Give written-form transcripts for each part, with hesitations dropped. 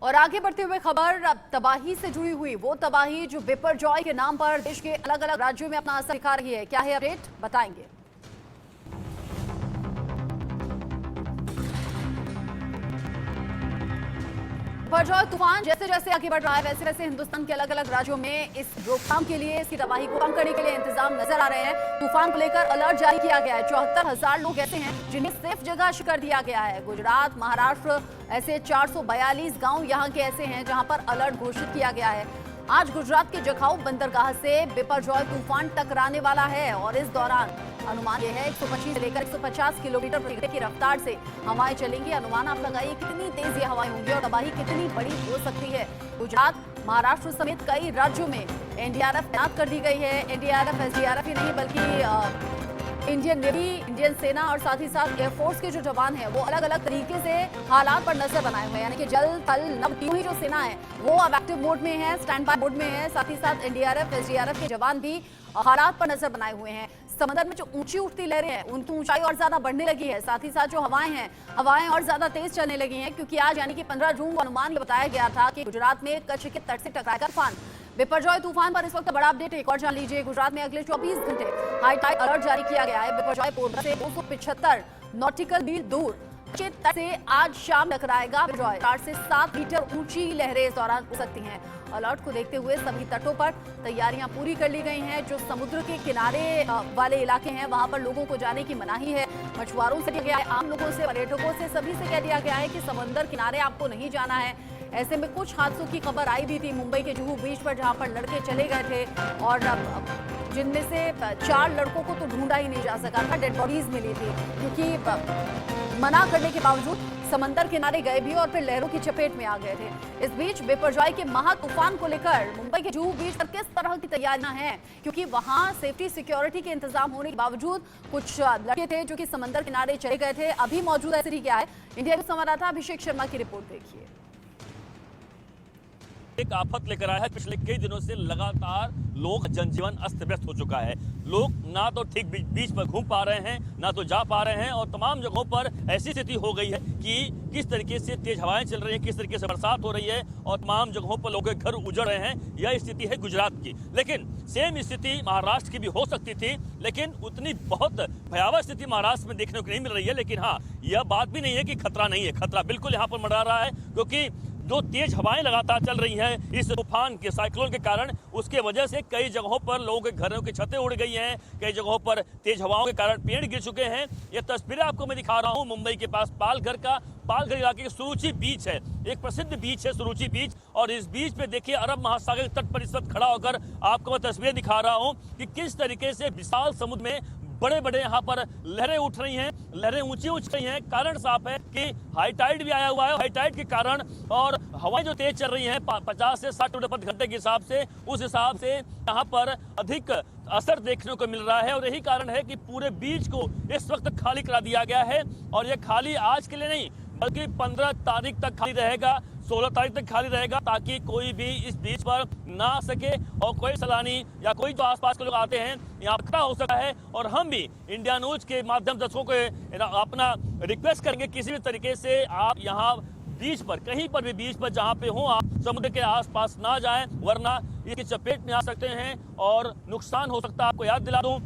और आगे बढ़ते हुए खबर अब तबाही से जुड़ी हुई, वो तबाही जो बिपरजॉय के नाम पर देश के अलग अलग राज्यों में अपना असर दिखा रही है। क्या है अपडेट, बताएंगे। बिपरजॉय तूफान जैसे जैसे आगे बढ़ रहा है, वैसे वैसे हिंदुस्तान के अलग अलग राज्यों में इस रोकथाम के लिए, इसकी तबाही को कम करने के लिए इंतजाम नजर आ रहे हैं। तूफान को लेकर अलर्ट जारी किया गया है। 74,000 लोग ऐसे हैं जिन्हें सेफ जगह कर दिया गया है। गुजरात, महाराष्ट्र, ऐसे 442 गांव यहाँ के ऐसे हैं जहां पर अलर्ट घोषित किया गया है। आज गुजरात के जखाऊ बंदरगाह से बिपरजॉय तूफान टकराने वाला है और इस दौरान अनुमान यह है 125 से लेकर 150 किलोमीटर प्रति घंटे की रफ्तार से हवाएं चलेंगी। अनुमान आप लगाइए कितनी तेज ये हवाएं होंगी और तबाही कितनी बड़ी हो सकती है। गुजरात, महाराष्ट्र समेत कई राज्यों में एनडीआरएफ तैनात कर दी गई है। एनडीआरएफ एसडीआरएफ ही नहीं बल्कि इंडियन नेवी, इंडियन सेना और साथ ही साथ एयरफोर्स के जो जवान हैं वो अलग अलग तरीके से हालात पर नजर बनाए हुए हैं। यानी कि जल, थल, नभ, तीनों ही जो सेना है वो अब एक्टिव मोड में है, स्टैंड बाय मोड में है। साथ ही साथ एनडीआरएफ एसडीआरएफ के जवान भी हालात पर नजर बनाए हुए हैं। समंदर में जो ऊंची उठती लहरें हैं उनकी ऊंचाई और ज्यादा बढ़ने लगी है। साथ ही साथ जो हवाएं हैं, हवाएं और ज्यादा तेज चलने लगी हैं, क्योंकि आज यानी कि 15 जून को अनुमान ये बताया गया था कि गुजरात में कच्छ के तट से टकराएगा तूफान। बिपरजॉय तूफान पर इस वक्त बड़ा अपडेट एक और जान लीजिए। गुजरात में अगले 24 घंटे हाई टाइड अलर्ट जारी किया गया है। बिपरजॉय पोर्ट से 275 नॉटिकल मील दूर तट से आज शाम टकराएगा बिपरजॉय। 4 से 7 मीटर ऊंची लहरें इस दौरान हो सकती हैं। अलर्ट को देखते हुए सभी तटों पर तैयारियां पूरी कर ली गई हैं। जो समुद्र के किनारे वाले इलाके हैं वहां पर लोगों को जाने की मनाही है। मछुआरों से दिया गया है, आम लोगों से, पर्यटकों से, सभी से कह दिया गया है कि समंदर किनारे आपको नहीं जाना है। ऐसे में कुछ हादसों की खबर आई भी थी मुंबई के जुहू बीच पर, जहां पर लड़के चले गए थे और जिनमें से 4 लड़कों को तो ढूंढा ही नहीं जा सका था, डेड बॉडीज मिली थी, क्योंकि मना करने के बावजूद समंदर किनारे गए भी और फिर लहरों की चपेट में आ गए थे। इस बीच बिपरजॉय के महा तूफान को लेकर मुंबई के जुहू बीच पर किस तरह की तैयारियां हैं, क्योंकि वहां सेफ्टी सिक्योरिटी के इंतजाम होने के बावजूद कुछ लड़के थे जो कि समंदर किनारे चले गए थे। अभी मौजूदा स्थिति क्या है, इंडिया के संवाददाता अभिषेक शर्मा की रिपोर्ट देखिए। एक आफत लेकर आया है। पिछले कई दिनों से लगातार लोग जनजीवन अस्त व्यस्त हो चुका है। लोग ना तो ठीक बीच पर घूम पा रहे हैं, ना तो जा पा रहे हैं और तमाम जगहों पर ऐसी स्थिति हो गई है कि किस तरीके से तेज हवाएं चल रही हैं, किस तरीके से बरसात हो रही है और तमाम जगहों पर लोगों के घर उजड़ रहे हैं। यह स्थिति है गुजरात की, लेकिन सेम स्थिति महाराष्ट्र की भी हो सकती थी, लेकिन उतनी बहुत भयावह स्थिति महाराष्ट्र में देखने को नहीं मिल रही है। लेकिन हाँ, यह बात भी नहीं है कि खतरा नहीं है, खतरा बिल्कुल यहाँ पर मंडरा रहा है, क्योंकि जो तेज हवाएं लगातार चल रही हैं इस तूफान के, साइक्लोन के कारण, उसके वजह से कई जगहों पर लोगों के घरों की छतें उड़ गई हैं। कई जगहों पर तेज हवाओं के कारण पेड़ गिर चुके हैं। ये तस्वीरें आपको मैं दिखा रहा हूं मुंबई के पास पालघर का, पालघर इलाके के सुरुचि बीच है, एक प्रसिद्ध बीच है सुरुचि बीच, और इस बीच पे देखिए अरब महासागर के तट पर इस वक्त खड़ा होकर आपको मैं तस्वीरें दिखा रहा हूं कि किस तरीके से विशाल समुद्र में बड़े बड़े यहाँ पर लहरें उठ रही हैं, लहरें ऊंची उठ रही हैं। कारण साफ है कि हाई टाइड भी आया हुआ है। हाई टाइड के कारण और हवाएं जो तेज चल रही हैं 50 से 60 किलोमीटर प्रति घंटे के हिसाब से, उस हिसाब से यहाँ पर अधिक असर देखने को मिल रहा है। और यही कारण है कि पूरे बीच को इस वक्त खाली करा दिया गया है। और यह खाली आज के लिए नहीं बल्कि 15 तारीख तक खाली रहेगा, 16 तारीख तक खाली रहेगा, ताकि कोई भी इस बीच पर ना आ सके और कोई सैलानी या कोई जो आसपास के लोग आते हैं यहाँ खड़ा हो सकता है। और हम भी इंडिया न्यूज के माध्यम दर्शकों को अपना रिक्वेस्ट करेंगे, किसी भी तरीके से आप यहाँ बीच पर, कहीं पर भी बीच पर जहाँ पे हो आप, समुद्र के आसपास ना जाएं, वरना इसकी चपेट में आ सकते हैं और नुकसान हो सकता है। आपको याद दिला दूं,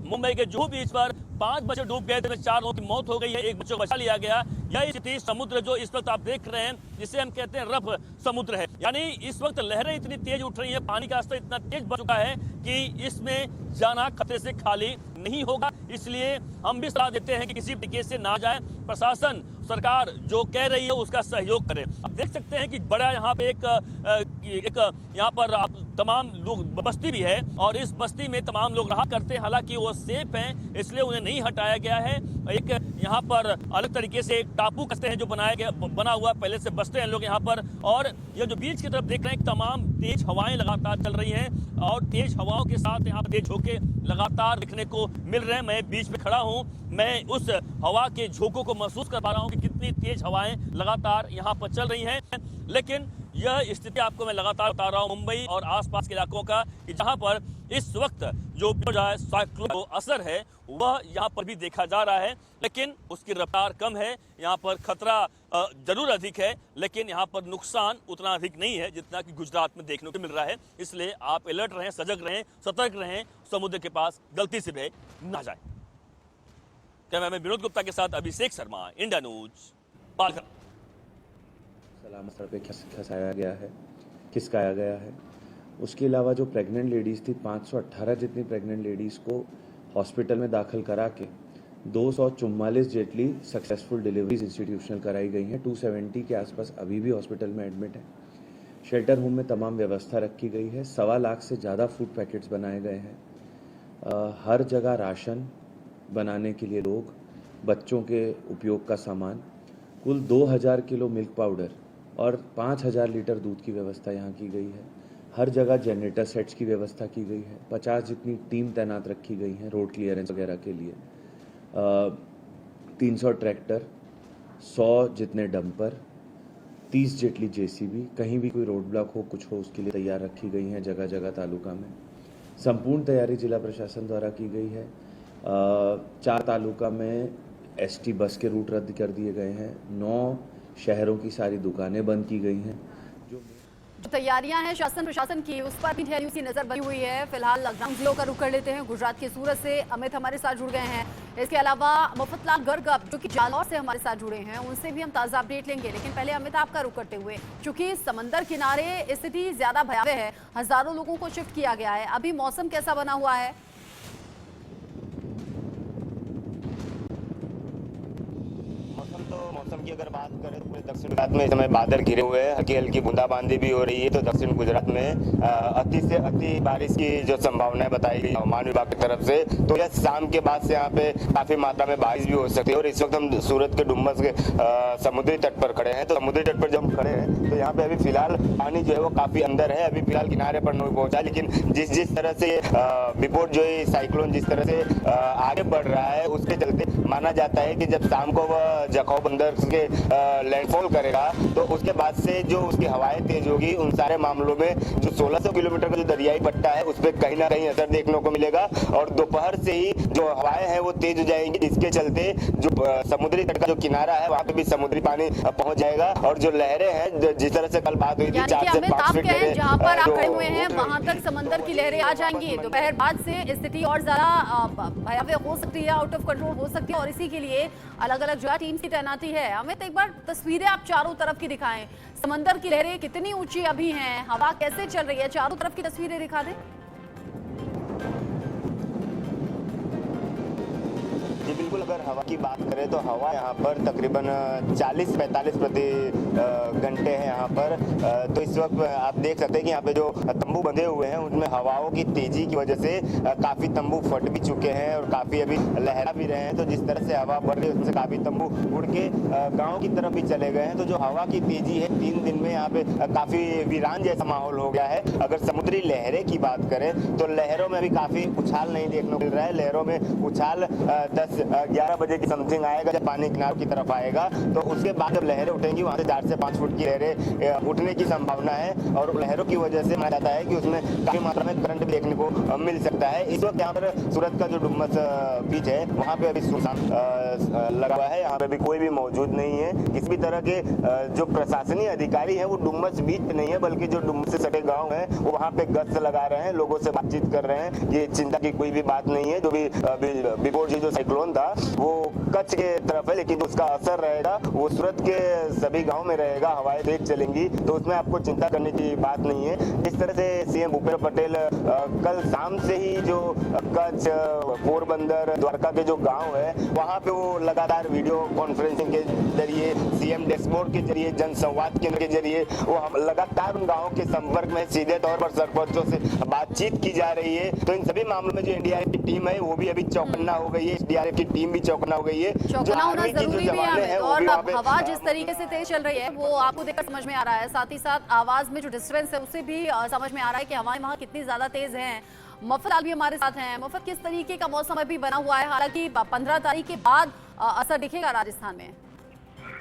मुंबई के जुहू बीच पर 5 बच्चे डूब गए थे, 4 लोगों की मौत हो गई है, 1 बच्चे को बचा लिया गया। यह स्थिति समुद्र जो इस वक्त आप देख रहे हैं, जिसे हम कहते हैं रफ समुद्र है, यानी इस वक्त लहरें इतनी तेज उठ रही हैं, पानी का स्तर इतना तेज बढ़ चुका है कि इसमें जाना खतरे से खाली नहीं होगा। इसलिए हम भी सलाह देते हैं कि किसी तरीके से ना जाए। प्रशासन, सरकार जो कह रही है उसका सहयोग करें। आप देख सकते हैं कि बड़ा यहाँ पे एक यहाँ पर तमाम लोग, बस्ती भी है और इस बस्ती में तमाम लोग रहा करते हैं। हालांकि वो सेफ हैं, इसलिए उन्हें नहीं हटाया गया है। एक यहाँ पर अलग तरीके से एक टापू कहते हैं जो बना हुआ, पहले से बसते हैं लोग यहाँ पर। और ये जो बीच की तरफ देख रहे हैं, तमाम तेज हवाएं लगातार चल रही हैं और तेज हवाओं के साथ यहाँ पर तेज झोंके लगातार दिखने को मिल रहे हैं। मैं बीच में खड़ा हूँ, मैं उस हवा के झोंकों को महसूस कर पा रहा हूँ कि कितनी तेज हवाएं लगातार यहाँ पर चल रही हैं। लेकिन यह स्थिति आपको मैं लगातार बता रहा हूँ मुंबई और आसपास के इलाकों का, कि जहां पर इस वक्त जो साइक्लोन का असर है वह यहाँ पर भी देखा जा रहा है, लेकिन उसकी रफ्तार कम है। यहाँ पर खतरा जरूर अधिक है, लेकिन यहाँ पर नुकसान उतना अधिक नहीं है जितना कि गुजरात में देखने को मिल रहा है। इसलिए आप अलर्ट रहें, सजग रहें, सतर्क रहें, समुद्र के पास गलती से भी ना जाए। कैमरामैन विनोद गुप्ता के साथ अभिषेक शर्मा, इंडिया न्यूज, पालघर। सलामत सड़क पे खसाया गया है, खिसकाया गया है। उसके अलावा जो प्रेग्नेंट लेडीज़ थी, 518 जितनी प्रेग्नेंट लेडीज़ को हॉस्पिटल में दाखिल करा के 244 जेटली सक्सेसफुल डिलीवरीज इंस्टीट्यूशनल कराई गई हैं। 270 के आसपास अभी भी हॉस्पिटल में एडमिट है। शेल्टर होम में तमाम व्यवस्था रखी गई है। 1.25 लाख से ज़्यादा फूड पैकेट्स बनाए गए हैं। हर जगह राशन बनाने के लिए लोग, बच्चों के उपयोग का सामान, कुल 2000 किलो मिल्क पाउडर और 5000 लीटर दूध की व्यवस्था यहाँ की गई है। हर जगह जनरेटर सेट्स की व्यवस्था की गई है। 50 जितनी टीम तैनात रखी गई हैं रोड क्लियरेंस वगैरह के लिए। 300 ट्रैक्टर, 100 जितने डंपर, 30 जेटली जेसीबी, कहीं भी कोई रोड ब्लॉक हो, कुछ हो, उसके लिए तैयार रखी गई हैं जगह जगह तालुका में। संपूर्ण तैयारी जिला प्रशासन द्वारा की गई है। 4 तालुका में एसटी बस के रूट रद्द कर दिए गए हैं। 9 शहरों की सारी दुकानें बंद की गई हैं। जो तैयारियां हैं शासन प्रशासन की, उस पर भी ढेर न्यूज़ की नजर बनी हुई है। फिलहाल ग्राउंड जिलों का रुख कर लेते हैं। गुजरात के सूरत से अमित हमारे साथ जुड़ गए हैं। इसके अलावा मफतलाल गर्ग जो कि जालौर से हमारे साथ जुड़े हैं, उनसे भी हम ताज़ा अपडेट लेंगे। लेकिन पहले अमित, आपका रुख करते हुए, चूंकि समंदर किनारे स्थिति ज्यादा भयावह है, हजारों लोगों को शिफ्ट किया गया है, अभी मौसम कैसा बना हुआ है? मौसम की अगर बात करें तो पूरे दक्षिण गुजरात में इस समय बादल घिरे हुए हैं, हल्की हल्की बूंदाबांदी भी हो रही है। तो दक्षिण गुजरात में अति से अति बारिश की जो संभावना बताई गई हवामान विभाग की तरफ से, तो यह शाम के बाद से यहाँ पे काफी मात्रा में बारिश भी हो सकती है। और इस वक्त हम सूरत के डुम्बस के समुद्री तट पर खड़े हैं। तो समुद्री तट पर जब हम खड़े हैं तो यहाँ पे अभी फिलहाल पानी जो है वो काफी अंदर है, अभी फिलहाल किनारे पर नहीं पहुंचा। लेकिन जिस तरह से बिपोर जो है साइक्लोन जिस तरह से आगे बढ़ रहा है, उसके चलते माना जाता है कि जब शाम को वह जखौ बंदर के लैंडफॉल करेगा तो उसके बाद से जो उसकी हवाएं तेज होगी, उन सारे मामलों में जो 1600 किलोमीटर का जो दरियाई पट्टा है उस पर कहीं ना कहीं असर देखने को मिलेगा। और दोपहर से ही जो हवाएं हैं वो तेज हो जाएंगी, जिसके चलते जो समुद्री तट का जो किनारा है वहां पे भी समुद्री पानी पहुंच जाएगा। और जो लहरें हैं, जिस तरह से कल बात हुई थी 4 से 5 फीट लहरें जहां पर आप खड़े हुए हैं वहां तक समंदर की लहरें आ जाएंगी। दोपहर बाद से स्थिति और ज्यादा भयावह हो सकती है, आउट ऑफ कंट्रोल हो सकती है, और इसी के लिए अलग अलग जगह टीम की तैनाती है। अमित, एक बार तस्वीरें आप चारों तरफ की दिखाएं। समंदर की लहरें कितनी ऊंची अभी हैं, हवा कैसे चल रही है, चारों तरफ की तस्वीरें दिखा दें। जी बिल्कुल, अगर हवा की बात करें तो हवा यहाँ पर तकरीबन 40-45 प्रति घंटे है यहाँ पर। तो इस वक्त आप देख सकते हैं कि यहाँ पे जो तंबू बंधे हुए हैं उनमें हवाओं की तेजी की वजह से काफ़ी तंबू फट भी चुके हैं और काफ़ी अभी लहरा भी रहे हैं। तो जिस तरह से हवा बढ़ रही है उसमें से काफ़ी तंबू उड़ के गाँव की तरफ भी चले गए हैं। तो जो हवा की तेजी है 3 दिन में यहाँ पे काफ़ी वीरान जैसा माहौल हो गया है। अगर समुद्री लहरें की बात करें तो लहरों में भी काफ़ी उछाल नहीं देखने को मिल रहा है। लहरों में उछाल 10-11 बजे की समथिंग आएगा जब पानी किनारे की तरफ आएगा। तो उसके बाद जब लहरें उठेंगी वहाँ से 4 से 5 फुट की लहरें उठने की संभावना है। और लहरों की वजह से माना जाता है कि उसमें काफी मात्रा में करंट भी देखने को मिल सकता है। इस वक्त यहाँ पर सूरत का जो डुम्बस बीच है वहाँ पे अभी सुनसान लगा हुआ है, यहाँ पे भी कोई भी मौजूद नहीं है। किसी भी तरह के जो प्रशासनिक अधिकारी हैं वो डुम्बस बीच पे नहीं है, बल्कि जो डुम्बस से सटे गाँव है वो वहाँ पे गश्त लगा रहे हैं, लोगों से बातचीत कर रहे हैं। ये चिंता की कोई भी बात नहीं है। जो भी बिपोर जो साइक्लोन था वो कच्छ के तरफ है, लेकिन उसका असर रहेगा वो सूरत के सभी गांव में रहेगा। हवाएं तेज चलेंगी तो उसमें आपको चिंता करने की बात नहीं है। इस तरह से सीएम भूपेंद्र पटेल कल शाम से ही जो कच्छ, पोरबंदर, द्वारका के जो गांव है वहां पे वो लगातार वीडियो कॉन्फ्रेंसिंग के जरिए, सीएम डैशबोर्ड के जरिए, जनसंवाद केंद्र के जरिए वो हम लगातार उन गाँव के संपर्क में सीधे तौर पर सरपंचों से बातचीत की जा रही है। तो इन सभी मामलों में जो एनडीआरएफ की टीम है वो भी अभी चौकन्ना हो गई है, एसडीआरएफ की टीम भी चौकन्ना हो गई है। चौकन्ना होना जरूरी भी है। और हवा जिस तरीके से तेज चल रही है वो आपको देखकर समझ में आ रहा है, साथ ही साथ आवाज में जो डिस्टर्बेंस है उससे भी समझ में आ रहा है कि हवाएं वहाँ कितनी ज्यादा तेज हैं। मुफत भी हमारे साथ हैं। मुफत, किस तरीके का मौसम अभी बना हुआ है? हालांकि 15 तारीख के बाद असर दिखेगा राजस्थान में।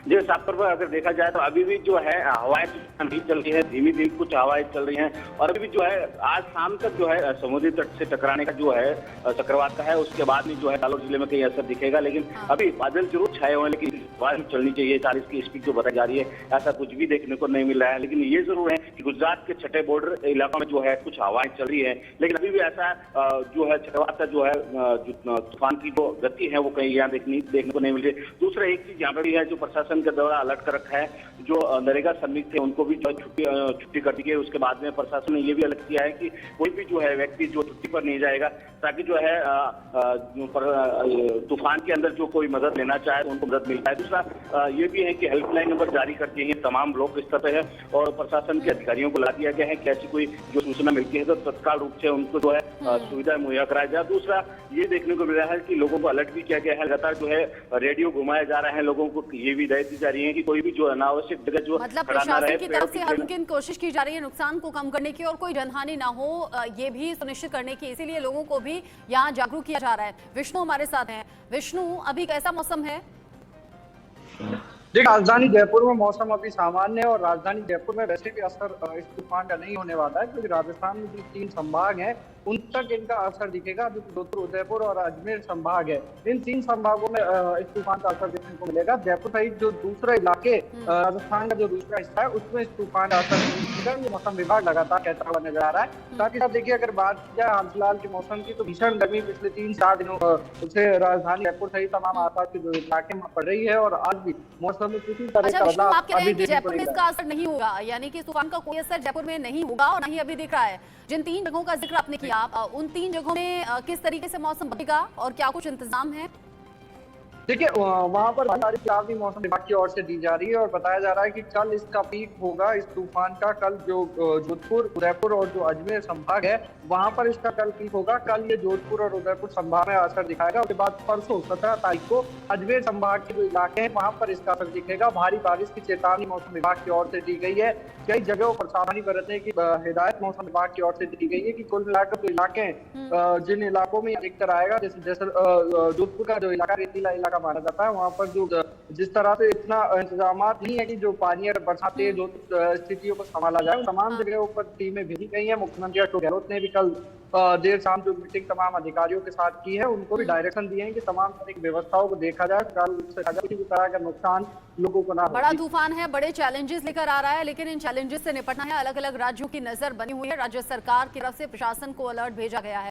जो साफ तौर पर अगर देखा जाए तो अभी भी जो है हवाएं नहीं चल रही है, धीमी धीमी कुछ हवाएं चल रही हैं और अभी भी जो है आज शाम तक जो है समुद्री तट से टकराने का जो है चक्रवात का है, उसके बाद में जो है जालौर जिले में कहीं असर दिखेगा। लेकिन अभी बादल जरूर छाए हुए हैं, लेकिन हवा चलनी चाहिए 40 की स्पीड जो बताई जा रही है, ऐसा कुछ भी देखने को नहीं मिल रहा है। लेकिन ये जरूर है कि गुजरात के छठे बॉर्डर इलाकों में जो है कुछ हवाएं चल रही है, लेकिन अभी भी ऐसा जो है चक्रवात का जो है तूफान की जो गति है वो कहीं यहाँ देखने को नहीं मिल रही। दूसरा एक चीज यहाँ पर भी है, जो प्रशासन के द्वारा अलर्ट कर रखा है, जो नरेगा श्रमिक थे उनको भी जो छुट्टी कर दी गई। उसके बाद में प्रशासन ने ये भी अलर्ट किया है कि कोई भी जो है व्यक्ति जो छुट्टी पर नहीं जाएगा, ताकि जो है तूफान के अंदर जो कोई मदद लेना चाहे तो उनको मदद मिल पाए। दूसरा ये भी है कि हेल्पलाइन नंबर जारी कर दिए हैं तमाम लोग स्तर पर है और प्रशासन के अधिकारियों को ला दिया गया है कि ऐसी कोई जो सूचना मिलती है तो तत्काल रूप से उनको जो है सुविधा मुहैया कराया जाए। दूसरा ये देखने को मिल रहा है कि लोगों को अलर्ट भी किया गया है, लगातार जो है रेडियो घुमाया जा रहा है, लोगों को ये भी हिदायत दी जा रही है कि कोई भी जो अनावश्यक जगह जो मतलब प्रशासन की तरफ से हर मुमकिन कोशिश की जा रही है नुकसान को कम करने की और कोई जनहानि ना हो ये भी सुनिश्चित करने की, इसीलिए लोगों को भी यहाँ जागरूक किया जा रहा है। विष्णु हमारे साथ हैं। विष्णु, अभी कैसा मौसम है? देखिए, राजधानी जयपुर में मौसम अभी सामान्य है और राजधानी जयपुर में वैसे भी असर इस तूफान का नहीं होने वाला है, क्योंकि राजस्थान में जो 3 संभाग हैं उन तक इनका असर दिखेगा, जो जोधपुर, उदयपुर और अजमेर संभाग है। इन 3 संभागों में इस तूफान का असर देखने को मिलेगा। जयपुर सहित जो दूसरे इलाके राजस्थान का जो दूसरा हिस्सा है उसमें इस तूफान का असर नहीं दिखेगा। ये मौसम विभाग लगातार कहता हुआ नजर आ रहा है। साथ ही साथ देखिए, अगर बात की जाए हाल फिलहाल के मौसम की, तो भीषण गर्मी पिछले 3-4 दिनों से राजधानी जयपुर सहित तमाम आसपास के जो इलाके में पड़ रही है और आज भी मौसम में किसी तरह का बदलाव आप कह रहे अभी हैं कि देखने को जयपुर में नहीं इसका असर नहीं होगा, यानी कि तूफान का कोई असर जयपुर में नहीं होगा और नहीं अभी दिख रहा है। जिन 3 जगहों का जिक्र आपने किया, उन 3 जगहों में किस तरीके से मौसम बनेगा और क्या कुछ इंतजाम है? देखिए, वहां पर सारी चेतावनी मौसम विभाग की ओर से दी जा रही है और बताया जा रहा है कि कल इसका पीक होगा इस तूफान का। कल जो जोधपुर, उदयपुर और जो अजमेर संभाग है वहां पर इसका कल पीक होगा। कल ये जोधपुर और उदयपुर संभाग में असर दिखाएगा। उसके बाद परसों 17 तारीख को अजमेर संभाग के जो इलाके हैं वहां पर इसका असर दिखेगा। भारी बारिश की चेतावनी मौसम विभाग की ओर से दी गई है। कई जगहों पर सावधानी बरतने की हिदायत मौसम विभाग की ओर से दी गई है कि कुल मिलाकर जो इलाके हैं, जिन इलाकों में अधिकतर आएगा, जैसे जोधपुर का जो इलाका रेतीला इलाका माना जाता है, वहाँ पर जो जिस तरह से इतना इंतजाम नहीं है कि जो पानी और बरसाती जो स्थितियों को संभाला जाए, तमाम जगहों पर टीमें भेजी गई है। मुख्यमंत्री अशोक गहलोत ने भी कल देर शाम जो मीटिंग तमाम अधिकारियों के साथ की है, उनको भी डायरेक्शन दिए हैं कि तमाम तरह की व्यवस्थाओं को देखा जाए, किसी भी तरह का नुकसान लोगों को ना हो। बड़ा तूफान है, बड़े चैलेंजेस लेकर आ रहा है, लेकिन इन चैलेंजेस से निपटना है। अलग अलग राज्यों की नजर बनी हुई है। राज्य सरकार की तरफ से प्रशासन को अलर्ट भेजा गया है।